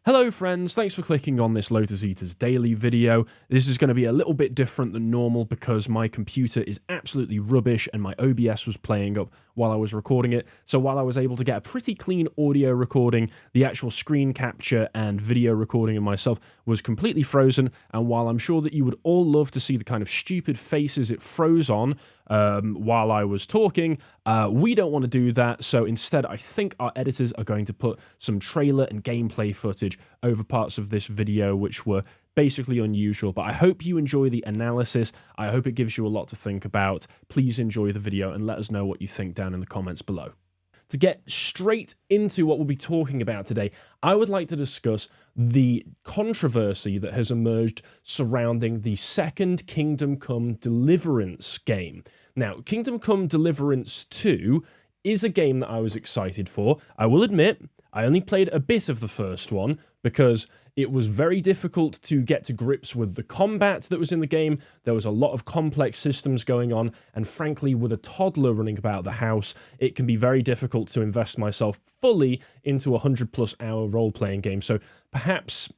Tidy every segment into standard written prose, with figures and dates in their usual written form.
Hello friends, thanks for clicking on this Lotus Eaters daily video. This is going to be a little bit different than normal because my computer is absolutely rubbish and my OBS was playing up while I was recording it. So while I was able to get a pretty clean audio recording, the actual screen capture and video recording of myself was completely frozen. And while I'm sure that you would all love to see the kind of stupid faces it froze on while I was talking, we don't want to do that. So instead, I think our editors are going to put some trailer and gameplay footage over parts of this video which were basically unusual, but I hope you enjoy the analysis. I hope it gives you a lot to think about. Please enjoy the video and let us know what you think down in the comments below. To get straight into what we'll be talking about today, I would like to discuss the controversy that has emerged surrounding the second Kingdom Come Deliverance game. Now, Kingdom Come Deliverance 2 is a game that I was excited for. I will admit, I only played a bit of the first one because it was very difficult to get to grips with the combat that was in the game. There was a lot of complex systems going on, and frankly, with a toddler running about the house, it can be very difficult to invest myself fully into a 100+ hour role-playing game. So perhaps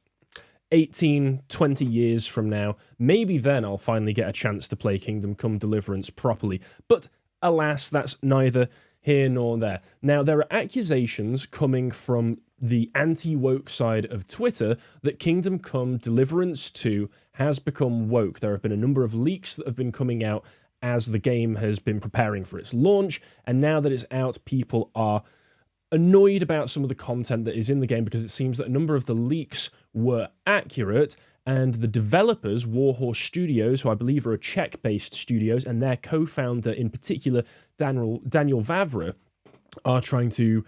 18, 20 years from now, maybe then I'll finally get a chance to play Kingdom Come Deliverance properly. But alas, that's neither here nor there. Now, there are accusations coming from the anti-woke side of Twitter that Kingdom Come Deliverance 2 has become woke. There have been a number of leaks that have been coming out as the game has been preparing for its launch, and now that it's out, people are annoyed about some of the content that is in the game because it seems that a number of the leaks were accurate, and the developers, Warhorse Studios, who I believe are a Czech-based studios, and their co-founder in particular, Daniel Vavra, are trying to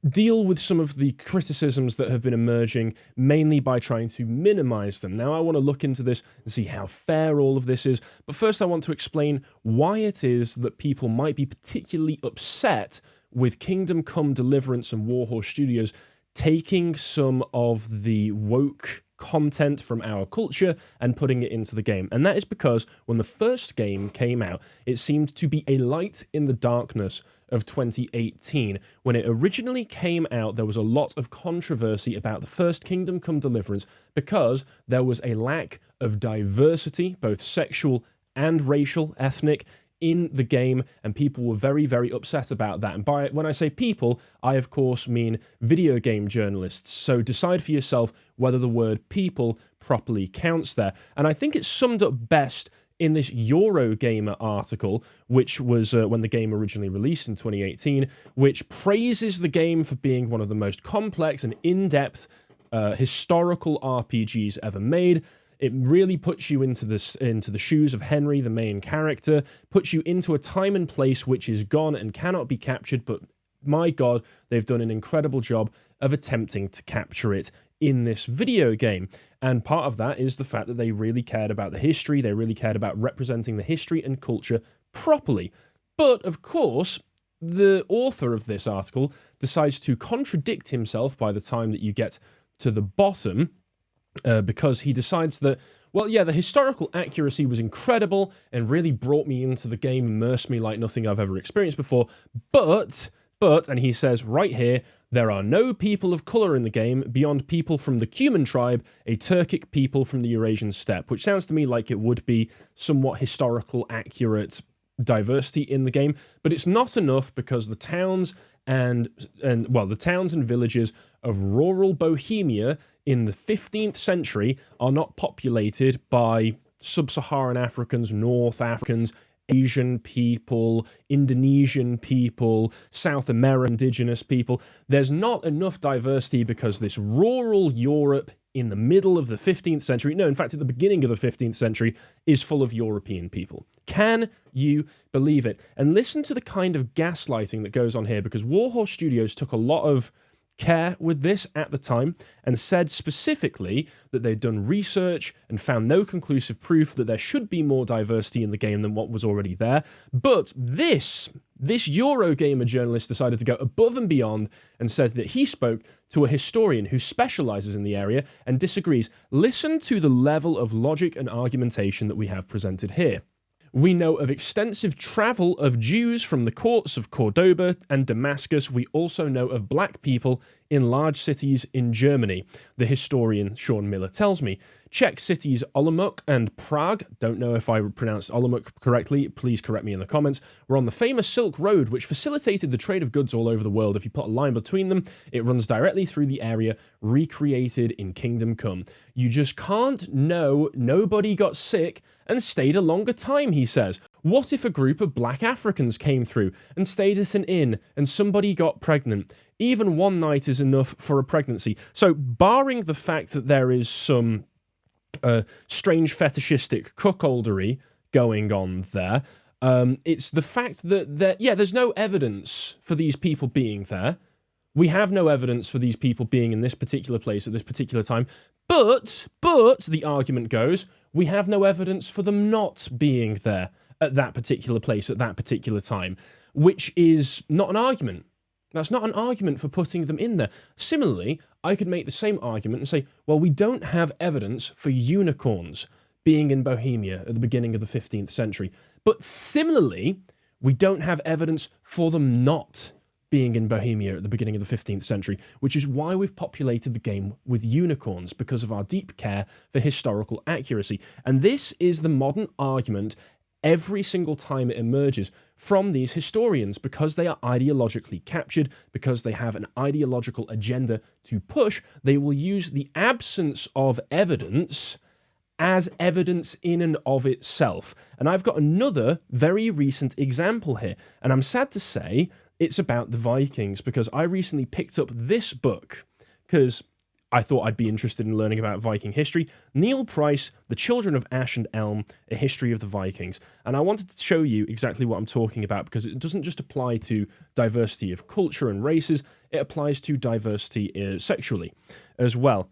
deal with some of the criticisms that have been emerging, mainly by trying to minimize them. Now, I want to look into this and see how fair all of this is, but first I want to explain why it is that people might be particularly upset with Kingdom Come Deliverance and Warhorse Studios taking some of the woke content from our culture and putting it into the game. And that is because when the first game came out, it seemed to be a light in the darkness of 2018. When it originally came out, there was a lot of controversy about the first Kingdom Come Deliverance because there was a lack of diversity, both sexual and racial, ethnic, in the game, and people were very, very upset about that. And when I say people, I of course mean video game journalists. So decide for yourself whether the word people properly counts there. And I think it's summed up best in this Eurogamer article, which was when the game originally released in 2018, which praises the game for being one of the most complex and in-depth historical RPGs ever made. It really puts you into the shoes of Henry, the main character, puts you into a time and place which is gone and cannot be captured, but my God, they've done an incredible job of attempting to capture it in this video game. And part of that is the fact that they really cared about the history, they really cared about representing the history and culture properly. But, of course, the author of this article decides to contradict himself by the time that you get to the bottom, because he decides that, well, yeah, the historical accuracy was incredible and really brought me into the game, immersed me like nothing I've ever experienced before, but, and he says right here, there are no people of colour in the game beyond people from the Cuman tribe, a Turkic people from the Eurasian steppe, which sounds to me like it would be somewhat historical accurate diversity in the game, but it's not enough because the towns and villages of rural Bohemia in the 15th century are not populated by sub-Saharan Africans, North Africans, Asian people, Indonesian people, South American indigenous people. There's not enough diversity because this rural Europe in the middle of the 15th century, no, in fact, at the beginning of the 15th century, is full of European people. Can you believe it? And listen to the kind of gaslighting that goes on here, because Warhorse Studios took a lot of care with this at the time and said specifically that they'd done research and found no conclusive proof that there should be more diversity in the game than what was already there. But this Eurogamer journalist decided to go above and beyond and said that he spoke to a historian who specializes in the area and disagrees. Listen to the level of logic and argumentation that we have presented here. We know of extensive travel of Jews from the courts of Cordoba and Damascus. We also know of black people in large cities in Germany, the historian Sean Miller tells me. Czech cities Olomouc and Prague, don't know if I pronounced Olomouc correctly, please correct me in the comments, were on the famous Silk Road, which facilitated the trade of goods all over the world. If you put a line between them, it runs directly through the area recreated in Kingdom Come. You just can't know nobody got sick and stayed a longer time, he says. What if a group of black Africans came through and stayed at an inn and somebody got pregnant? Even one night is enough for a pregnancy. So, barring the fact that there is some strange fetishistic cuckoldery going on there, it's the fact that there's no evidence for these people being there. We have no evidence for these people being in this particular place at this particular time. But, the argument goes, we have no evidence for them not being there at that particular place at that particular time, which is not an argument. That's not an argument for putting them in there. Similarly, I could make the same argument and say, well, we don't have evidence for unicorns being in Bohemia at the beginning of the 15th century. But similarly, we don't have evidence for them not being in Bohemia at the beginning of the 15th century, which is why we've populated the game with unicorns, because of our deep care for historical accuracy. And this is the modern argument every single time it emerges from these historians, because they are ideologically captured, because they have an ideological agenda to push. They will use the absence of evidence as evidence in and of itself. And I've got another very recent example here, and I'm sad to say it's about the Vikings, because I recently picked up this book because I thought I'd be interested in learning about Viking history. Neil Price, The Children of Ash and Elm, A History of the Vikings. And I wanted to show you exactly what I'm talking about, because it doesn't just apply to diversity of culture and races, it applies to diversity sexually as well.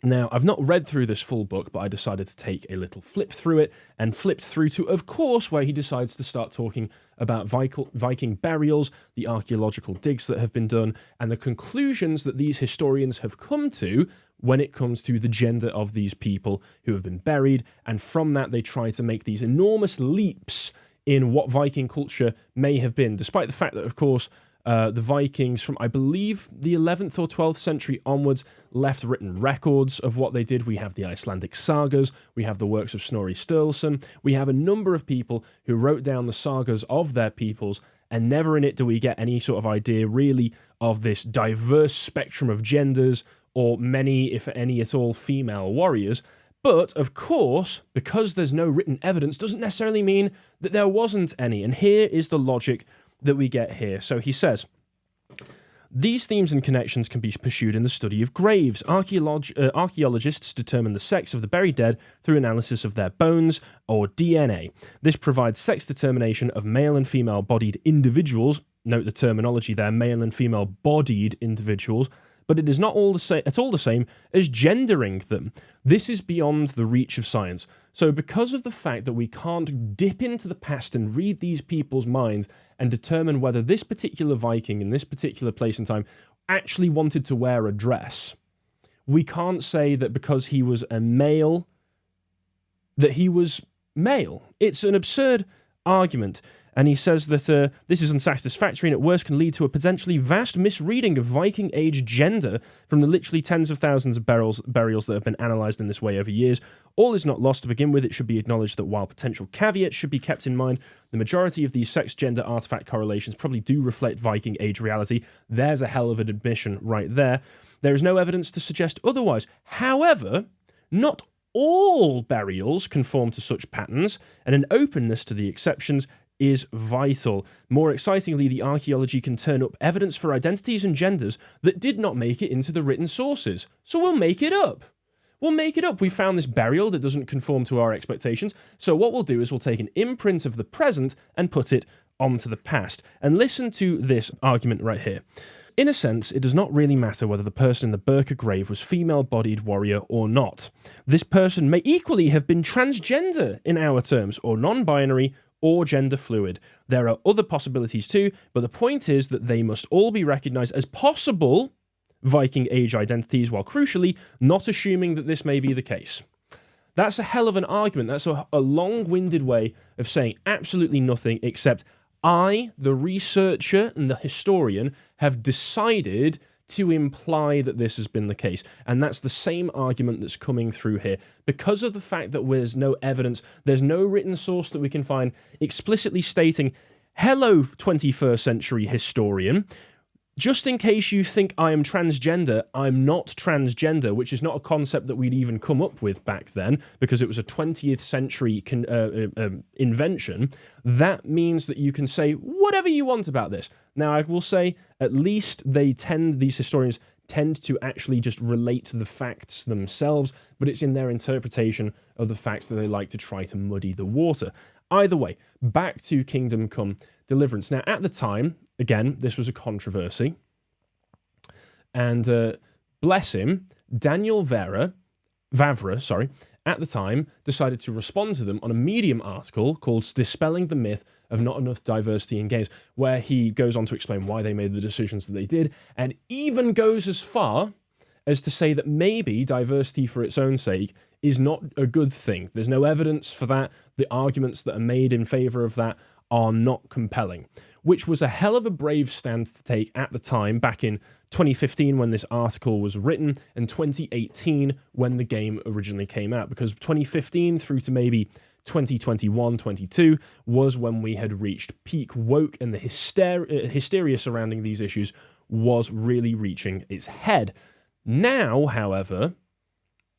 Now, I've not read through this full book, but I decided to take a little flip through it, and flipped through to, of course, where he decides to start talking about Viking burials, the archaeological digs that have been done, and the conclusions that these historians have come to when it comes to the gender of these people who have been buried, and from that they try to make these enormous leaps in what Viking culture may have been, despite the fact that, of course, the Vikings from, I believe, the 11th or 12th century onwards left written records of what they did. We have the Icelandic sagas, we have the works of Snorri Sturluson, we have a number of people who wrote down the sagas of their peoples, and never in it do we get any sort of idea, really, of this diverse spectrum of genders, or many, if any at all, female warriors. But, of course, because there's no written evidence, doesn't necessarily mean that there wasn't any. And here is the logic that we get here. So he says, these themes and connections can be pursued in the study of graves. Archaeologists determine the sex of the buried dead through analysis of their bones or DNA. This provides sex determination of male and female bodied individuals. Note the terminology there, male and female bodied individuals. But it is not at all the same as gendering them. This is beyond the reach of science. So because of the fact that we can't dip into the past and read these people's minds and determine whether this particular Viking in this particular place and time actually wanted to wear a dress, we can't say that because he was a male, that he was male. It's an absurd argument. And he says that this is unsatisfactory and at worst can lead to a potentially vast misreading of Viking age gender from the literally tens of thousands of burials that have been analysed in this way over years. All is not lost to begin with. It should be acknowledged that while potential caveats should be kept in mind, the majority of these sex-gender artifact correlations probably do reflect Viking age reality. There's a hell of an admission right there. There is no evidence to suggest otherwise. However, not all burials conform to such patterns, and an openness to the exceptions is vital. More excitingly, the archaeology can turn up evidence for identities and genders that did not make it into the written sources. So we'll make it up. We'll make it up. We found this burial that doesn't conform to our expectations. So what we'll do is we'll take an imprint of the present and put it onto the past. And listen to this argument right here. In a sense, it does not really matter whether the person in the Birka grave was female-bodied warrior or not. This person may equally have been transgender in our terms, or non-binary, or gender fluid. There are other possibilities too, but the point is that they must all be recognised as possible Viking age identities, while crucially not assuming that this may be the case. That's a hell of an argument. That's a long-winded way of saying absolutely nothing except I, the researcher and the historian, have decided to imply that this has been the case. And that's the same argument that's coming through here. Because of the fact that there's no evidence, there's no written source that we can find explicitly stating, hello, 21st century historian, just in case you think I am transgender, I'm not transgender, which is not a concept that we'd even come up with back then, because it was a 20th century invention. That means that you can say whatever you want about this. Now, I will say, at least these historians tend to actually just relate to the facts themselves, but it's in their interpretation of the facts that they like to try to muddy the water. Either way, back to Kingdom Come Deliverance. Now, at the time, again, this was a controversy, and bless him, Daniel Vavra, at the time, decided to respond to them on a Medium article called Dispelling the Myth of Not Enough Diversity in Games, where he goes on to explain why they made the decisions that they did, and even goes as far as to say that maybe diversity for its own sake is not a good thing. There's no evidence for that. The arguments that are made in favour of that are not compelling, which was a hell of a brave stand to take at the time, back in 2015 when this article was written, and 2018 when the game originally came out, because 2015 through to maybe 2021, 22 was when we had reached peak woke, and the hysteria surrounding these issues was really reaching its head. Now, however,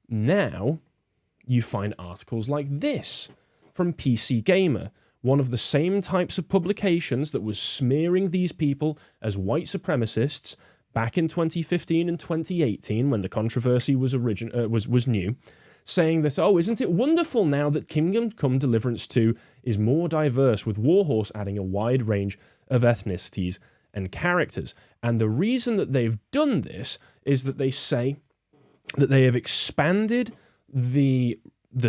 you find articles like this from PC Gamer, one of the same types of publications that was smearing these people as white supremacists back in 2015 and 2018 when the controversy was new, saying that, oh, isn't it wonderful now that Kingdom Come Deliverance 2 is more diverse, with Warhorse adding a wide range of ethnicities and characters. And the reason that they've done this is that they say that they have expanded the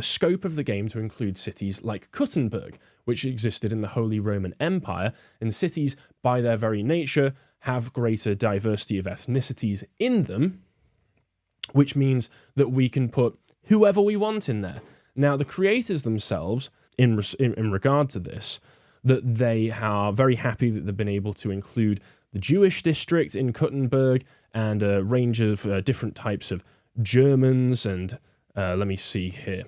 scope of the game to include cities like Kuttenberg, which existed in the Holy Roman Empire, and cities, by their very nature, have greater diversity of ethnicities in them, which means that we can put whoever we want in there. Now, the creators themselves, in regard to this, that they are very happy that they've been able to include the Jewish district in Kuttenberg and a range of different types of Germans and, let me see here,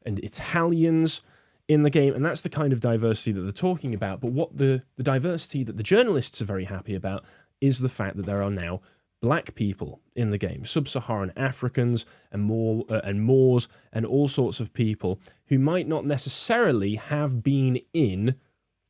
and Italians in the game, and that's the kind of diversity that they're talking about. But what the diversity that the journalists are very happy about is the fact that there are now black people in the game, sub-Saharan Africans and Moors and all sorts of people who might not necessarily have been in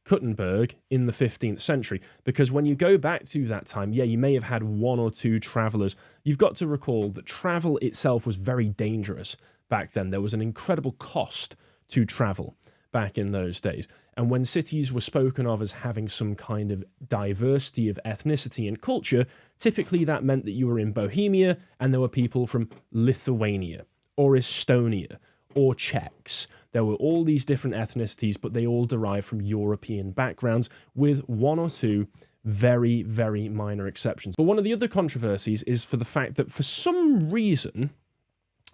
Kuttenberg in the 15th century, because when you go back to that time, yeah, you may have had one or two travellers. You've got to recall that travel itself was very dangerous back then. There was an incredible cost to travel back in those days. And when cities were spoken of as having some kind of diversity of ethnicity and culture, typically that meant that you were in Bohemia and there were people from Lithuania or Estonia or Czechs. There were all these different ethnicities, but they all derive from European backgrounds, with one or two very, very minor exceptions. But one of the other controversies is for the fact that for some reason,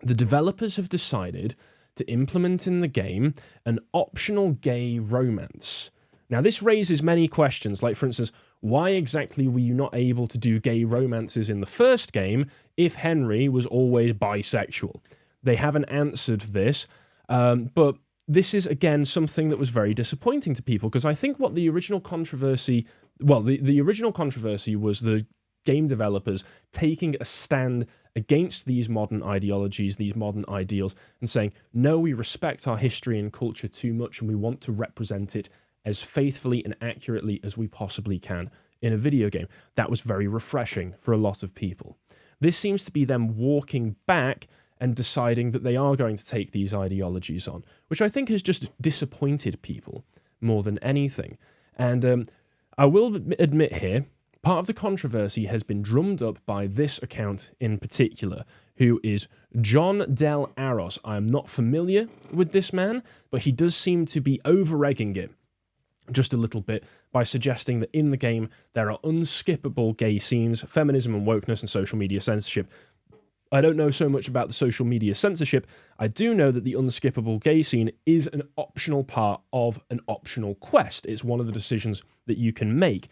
the developers have decided to implement in the game an optional gay romance. Now, this raises many questions, like, for instance, why exactly were you not able to do gay romances in the first game if Henry was always bisexual? They haven't answered this, but this is, again, something that was very disappointing to people, because I think what the original controversy... Well, the original controversy was the game developers taking a stand against these modern ideologies, these modern ideals, and saying, no, we respect our history and culture too much, and we want to represent it as faithfully and accurately as we possibly can in a video game. That was very refreshing for a lot of people. This seems to be them walking back and deciding that they are going to take these ideologies on, which I think has just disappointed people more than anything. And I will admit here, part of the controversy has been drummed up by this account in particular, who is John Del Aros. I am not familiar with this man, but he does seem to be over-egging it just a little bit by suggesting that in the game there are unskippable gay scenes, feminism and wokeness, and social media censorship. I don't know so much about the social media censorship. I do know that the unskippable gay scene is an optional part of an optional quest. It's one of the decisions that you can make.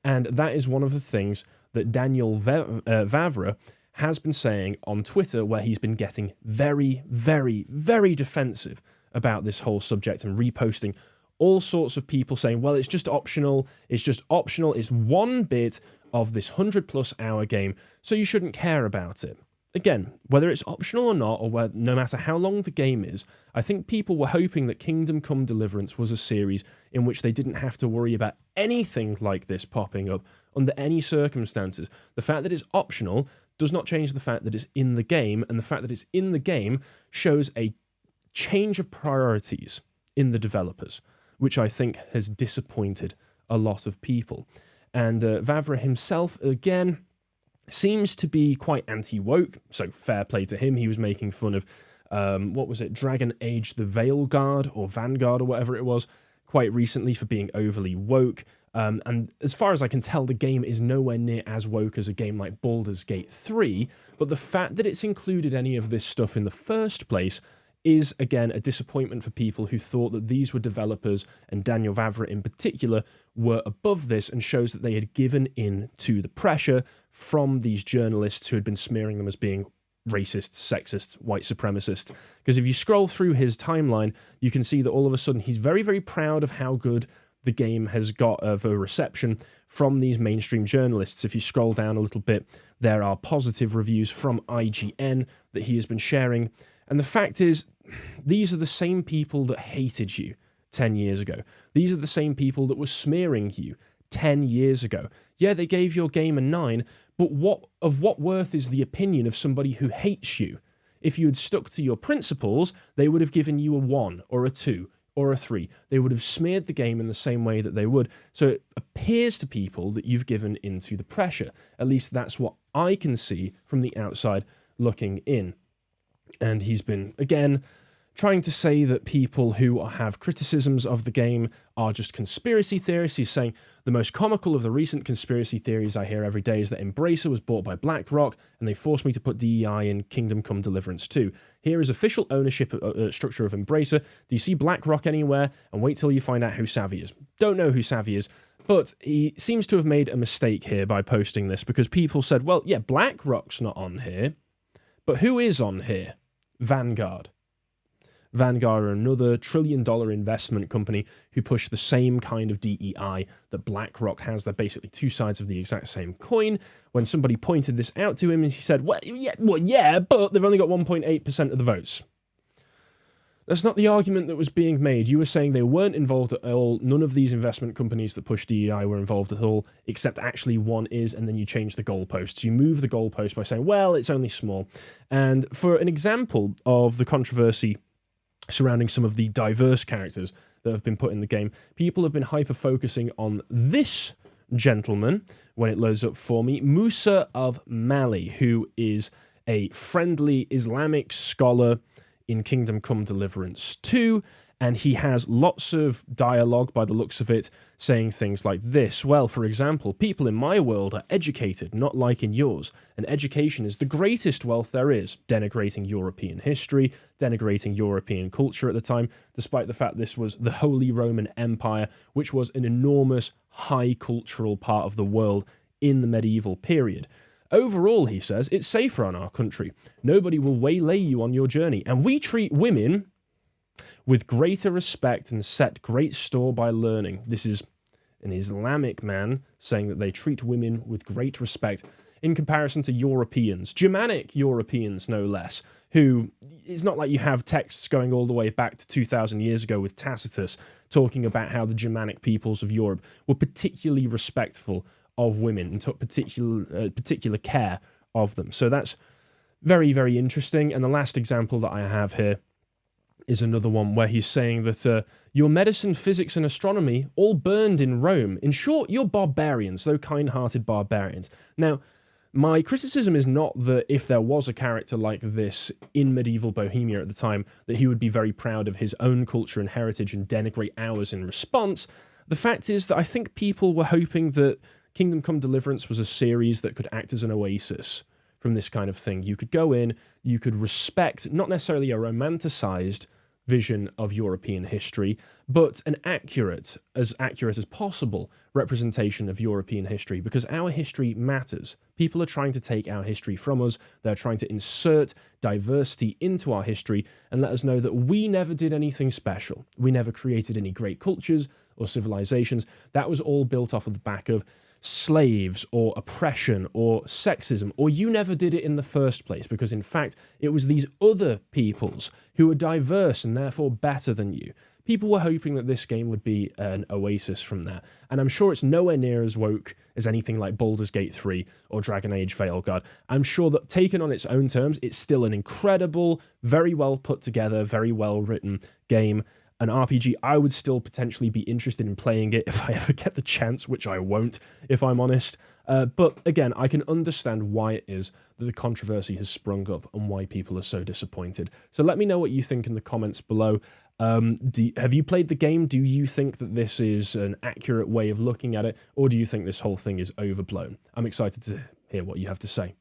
And that is one of the things that Daniel Vavra has been saying on Twitter, where he's been getting very, very, very defensive about this whole subject and reposting all sorts of people saying, well, it's just optional, it's one bit of this 100+ hour game, so you shouldn't care about it. Again, whether it's optional or not, or no matter how long the game is, I think people were hoping that Kingdom Come Deliverance was a series in which they didn't have to worry about anything like this popping up under any circumstances. The fact that it's optional does not change the fact that it's in the game, and the fact that it's in the game shows a change of priorities in the developers, which I think has disappointed a lot of people. And Vavra himself, again, seems to be quite anti-woke, so fair play to him. He was making fun of, Dragon Age the Veilguard, or Vanguard, or whatever it was, quite recently for being overly woke. And as far as I can tell, the game is nowhere near as woke as a game like Baldur's Gate 3, but the fact that it's included any of this stuff in the first place is, again, a disappointment for people who thought that these were developers, and Daniel Vavra in particular, were above this, and shows that they had given in to the pressure from these journalists who had been smearing them as being racist, sexist, white supremacist. Because if you scroll through his timeline, you can see that all of a sudden he's very, very proud of how good the game has got of a reception from these mainstream journalists. If you scroll down a little bit, there are positive reviews from IGN that he has been sharing. And the fact is, these are the same people that hated you 10 years ago. These are the same people that were smearing you 10 years ago. Yeah, they gave your game a 9, but what worth is the opinion of somebody who hates you? If you had stuck to your principles, they would have given you a 1 or a 2 or a 3. They would have smeared the game in the same way that they would. So it appears to people that you've given into the pressure. At least that's what I can see from the outside looking in. And he's been, again, trying to say that people who have criticisms of the game are just conspiracy theorists. He's saying the most comical of the recent conspiracy theories I hear every day is that Embracer was bought by BlackRock and they forced me to put DEI in Kingdom Come Deliverance 2. Here is official ownership structure of Embracer. Do you see BlackRock anywhere? And wait till you find out who Savvy is. Don't know who Savvy is, but he seems to have made a mistake here by posting this, because people said, well, yeah, BlackRock's not on here, but who is on here? Vanguard. Vanguard are another $1 trillion investment company who push the same kind of DEI that BlackRock has. They're basically two sides of the exact same coin. When somebody pointed this out to him, and he said, well, yeah, but they've only got 1.8% of the votes. That's not the argument that was being made. You were saying they weren't involved at all. None of these investment companies that push DEI were involved at all, except actually one is, and then you change the goalposts. You move the goalpost by saying, well, it's only small. And for an example of the controversy surrounding some of the diverse characters that have been put in the game, people have been hyper-focusing on this gentleman, when it loads up for me, Musa of Mali, who is a friendly Islamic scholar in Kingdom Come Deliverance 2, and he has lots of dialogue by the looks of it, saying things like this. Well, for example, people in my world are educated, not like in yours, and education is the greatest wealth there is, denigrating European history, denigrating European culture at the time, despite the fact this was the Holy Roman Empire, which was an enormous, high cultural part of the world in the medieval period. Overall, he says, it's safer on our country. Nobody will waylay you on your journey, and we treat women with greater respect and set great store by learning. This is an Islamic man saying that they treat women with great respect in comparison to Europeans, Germanic Europeans no less, who, it's not like you have texts going all the way back to 2,000 years ago with Tacitus talking about how the Germanic peoples of Europe were particularly respectful of women and took particular care of them. So that's very, very interesting. And the last example that I have here is another one where he's saying that your medicine, physics, and astronomy all burned in Rome. In short, you're barbarians, though kind-hearted barbarians. Now, my criticism is not that if there was a character like this in medieval Bohemia at the time, that he would be very proud of his own culture and heritage and denigrate ours in response. The fact is that I think people were hoping that Kingdom Come Deliverance was a series that could act as an oasis from this kind of thing. You could go in, you could respect, not necessarily a romanticized vision of European history, but an accurate as possible representation of European history, because our history matters. People are trying to take our history from us. They're trying to insert diversity into our history and let us know that we never did anything special. We never created any great cultures or civilizations. That was all built off of the back of slaves or oppression or sexism, or you never did it in the first place, because in fact it was these other peoples who were diverse and therefore better than you. People were hoping that this game would be an oasis from that, and I'm sure it's nowhere near as woke as anything like Baldur's Gate 3 or Dragon Age Veilguard. I'm sure that taken on its own terms, it's still an incredible, very well put together, very well written game. An RPG, I would still potentially be interested in playing it if I ever get the chance, which I won't, if I'm honest. But again, I can understand why it is that the controversy has sprung up and why people are so disappointed. So let me know what you think in the comments below. Have you played the game? Do you think that this is an accurate way of looking at it, or do you think this whole thing is overblown? I'm excited to hear what you have to say.